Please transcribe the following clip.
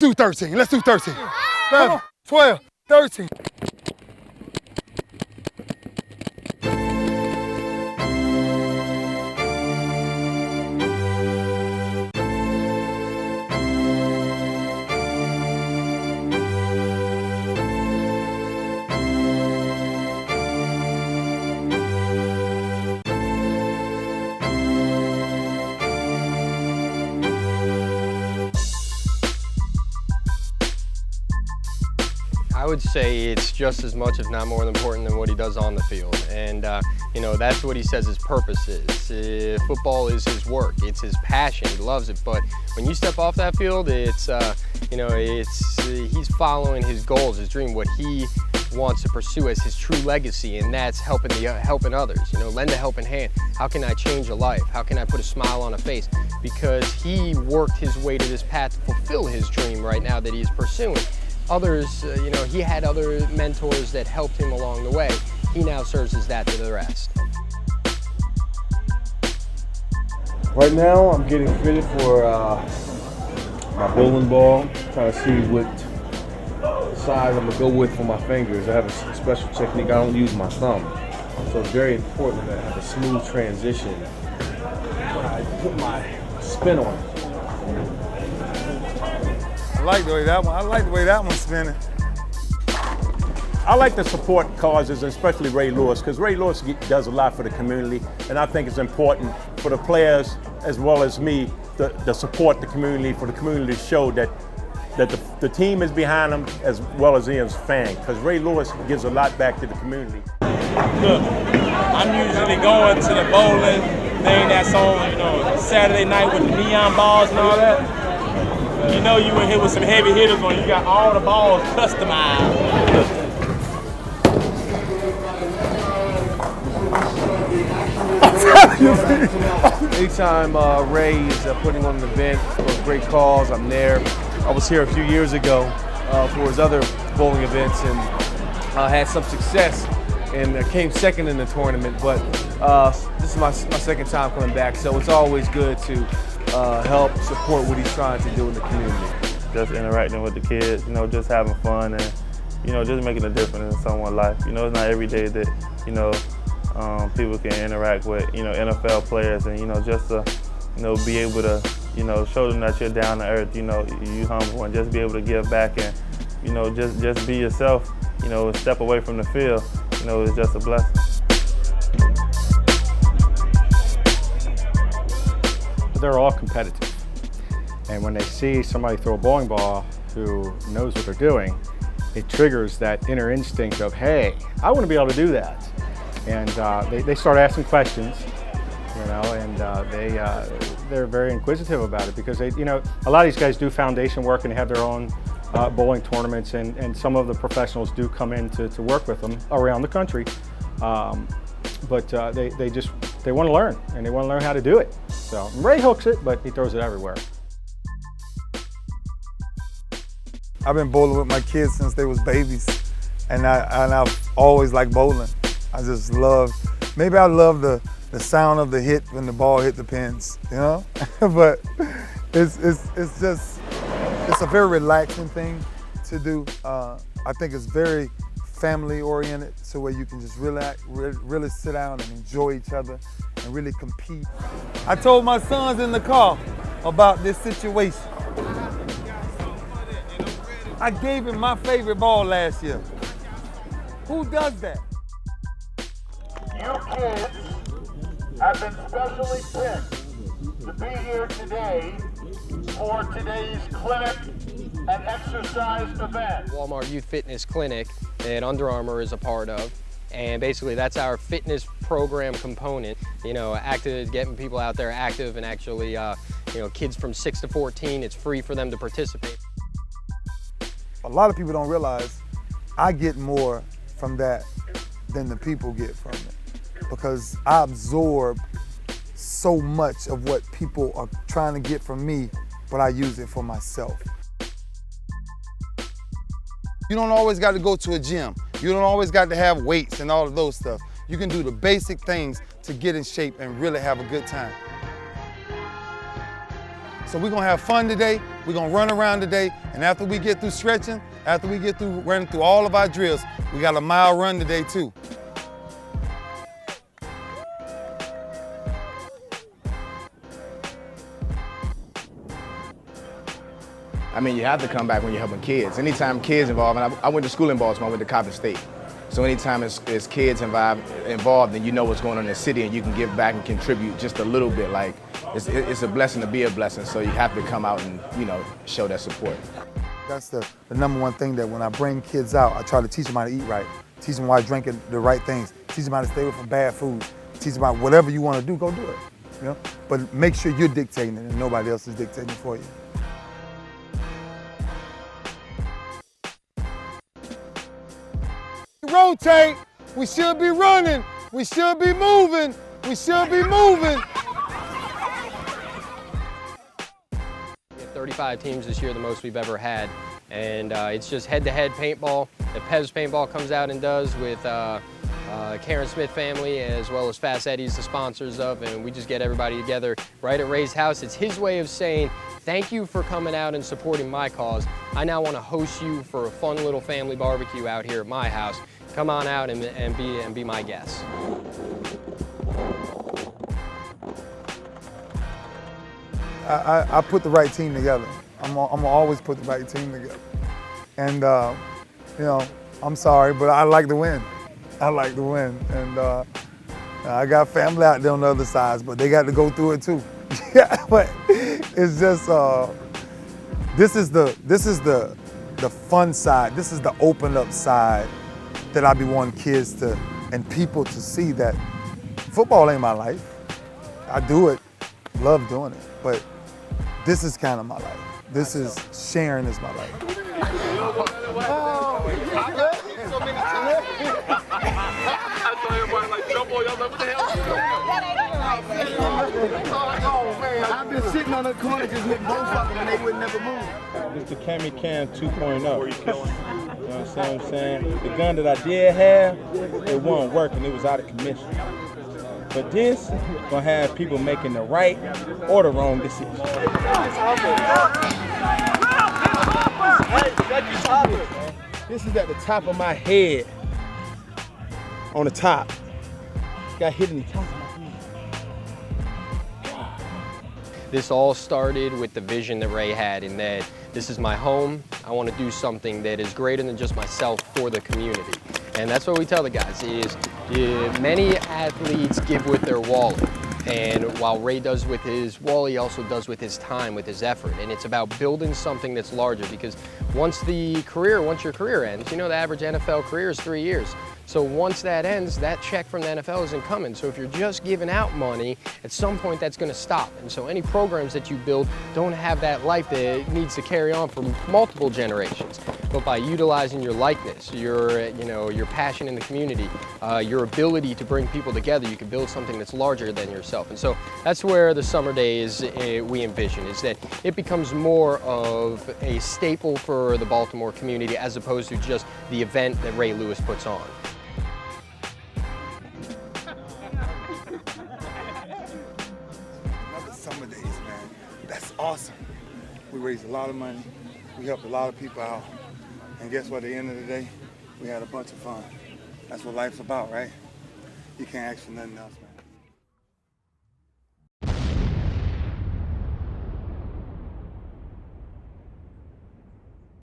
Do 13. Let's do 13. 11, 12, 13. I would say it's just as much, if not more important than what he does on the field. And, you know, that's what he says his purpose is. Football is his work. It's his passion. He loves it. But when you step off that field, it's, you know, he's following his goals, his dream, what he wants to pursue as his true legacy, and that's helping others. You know, lend a helping hand. How can I change a life? How can I put a smile on a face? Because he worked his way to this path to fulfill his dream right now that he's pursuing. Others, you know, he had other mentors that helped him along the way. He now serves as that to the rest. Right now, I'm getting fitted for my bowling ball, trying to see what size I'm gonna go with for my fingers. I have a special technique. I don't use my thumb. So it's very important that I have a smooth transition when I put my spin on it. I like the way that one's spinning. I like to support causes, especially Ray Lewis, because Ray Lewis does a lot for the community, and I think it's important for the players as well as me to support the community, for the community to show that the team is behind him as well as he is a fan, because Ray Lewis gives a lot back to the community. Look, I'm usually going to the bowling thing that's on, you know, Saturday night with the neon balls and all that. You know you in here with some heavy hitters on. You got all the balls customized. Anytime Ray is putting on an event for a great cause, I'm there. I was here a few years ago for his other bowling events and had some success and came second in the tournament. But this is my second time coming back, so it's always good to help support what he's trying to do in the community. Just interacting with the kids, you know, just having fun and, you know, just making a difference in someone's life. You know, it's not every day that, you know, people can interact with, you know, NFL players and, you know, just to, you know, be able to, you know, show them that you're down to earth, you know, you humble, and just be able to give back and, you know, just be yourself, you know, step away from the field, you know, it's just a blessing. They're all competitive, and when they see somebody throw a bowling ball who knows what they're doing, it triggers that inner instinct of, hey, I want to be able to do that. And they start asking questions, you know, and they're very inquisitive about it, because they, you know, a lot of these guys do foundation work and have their own bowling tournaments, and some of the professionals do come in to work with them around the country. But they want to learn, and they want to learn how to do it. So Ray hooks it, but he throws it everywhere. I've been bowling with my kids since they was babies, and I've always liked bowling. I just love, maybe I love the sound of the hit when the ball hit the pins, you know? But it's a very relaxing thing to do. I think it's very family oriented, so where you can just relax, really sit down and enjoy each other and really compete. I told my sons in the car about this situation. I gave him my favorite ball last year. Who does that? You kids have been specially picked to be here today for today's clinic and exercise event. Walmart Youth Fitness Clinic that Under Armour is a part of. And basically that's our fitness program component, you know, active, getting people out there active, and actually, you know, kids from 6 to 14, it's free for them to participate. A lot of people don't realize I get more from that than the people get from it, because I absorb so much of what people are trying to get from me, but I use it for myself. You don't always got to go to a gym. You don't always got to have weights and all of those stuff. You can do the basic things to get in shape and really have a good time. So we're gonna have fun today, we're gonna run around today, and after we get through stretching, after we get through running through all of our drills, we got a mile run today too. I mean, you have to come back when you're helping kids. Anytime kids involved, and I went to school in Baltimore, I went to Coppin State. So anytime it's kids involved, then you know what's going on in the city and you can give back and contribute just a little bit. Like, it's a blessing to be a blessing, so you have to come out and, you know, show that support. That's the number one thing, that when I bring kids out, I try to teach them how to eat right, teach them why drinking the right things, teach them how to stay away from bad food, teach them about whatever you want to do, go do it, you know? But make sure you're dictating it and nobody else is dictating it for you. Rotate, we should be running, we should be moving, we should be moving. We have 35 teams this year, the most we've ever had, and it's just head-to-head paintball that Pez Paintball comes out and does with Karen Smith family, as well as Fast Eddie's the sponsors of, and we just get everybody together right at Ray's house. It's his way of saying, thank you for coming out and supporting my cause. I now want to host you for a fun little family barbecue out here at my house. Come on out and be my guest. I put the right team together. I'm gonna always put the right team together. And you know, I'm sorry, but I like to win. I like to win. And I got family out there on the other side, but they got to go through it too. Yeah, but it's just this is the fun side. This is the open up side that I be wanting kids to and people to see that football ain't my life. I do it, love doing it, but this is kind of my life. This is sharing is my life. I've been sitting on the corner just hitting both of them and they would never move. It's the Cammy Cam 2.0. You know what I'm saying? The gun that I did have, it wasn't working. It was out of commission. But this gonna have people making the right or the wrong decision. This is at the top of my head. On the top. Got hit in the top of my head. This all started with the vision that Ray had, in that this is my home. I want to do something that is greater than just myself for the community. And that's what we tell the guys is, many athletes give with their wallet. And while Ray does with his wallet, he also does with his time, with his effort. And it's about building something that's larger, because once your career ends, you know the average NFL career is 3 years. So once that ends, that check from the NFL isn't coming. So if you're just giving out money, at some point that's going to stop. And so any programs that you build don't have that life that it needs to carry on for multiple generations. But by utilizing your likeness, your passion in the community, your ability to bring people together, you can build something that's larger than yourself. And so that's where the summer days we envision, is that it becomes more of a staple for the Baltimore community as opposed to just the event that Ray Lewis puts on. Another summer days, man. That's awesome. We raised a lot of money. We helped a lot of people out. And guess what? At the end of the day, we had a bunch of fun. That's what life's about, right? You can't ask for nothing else, man.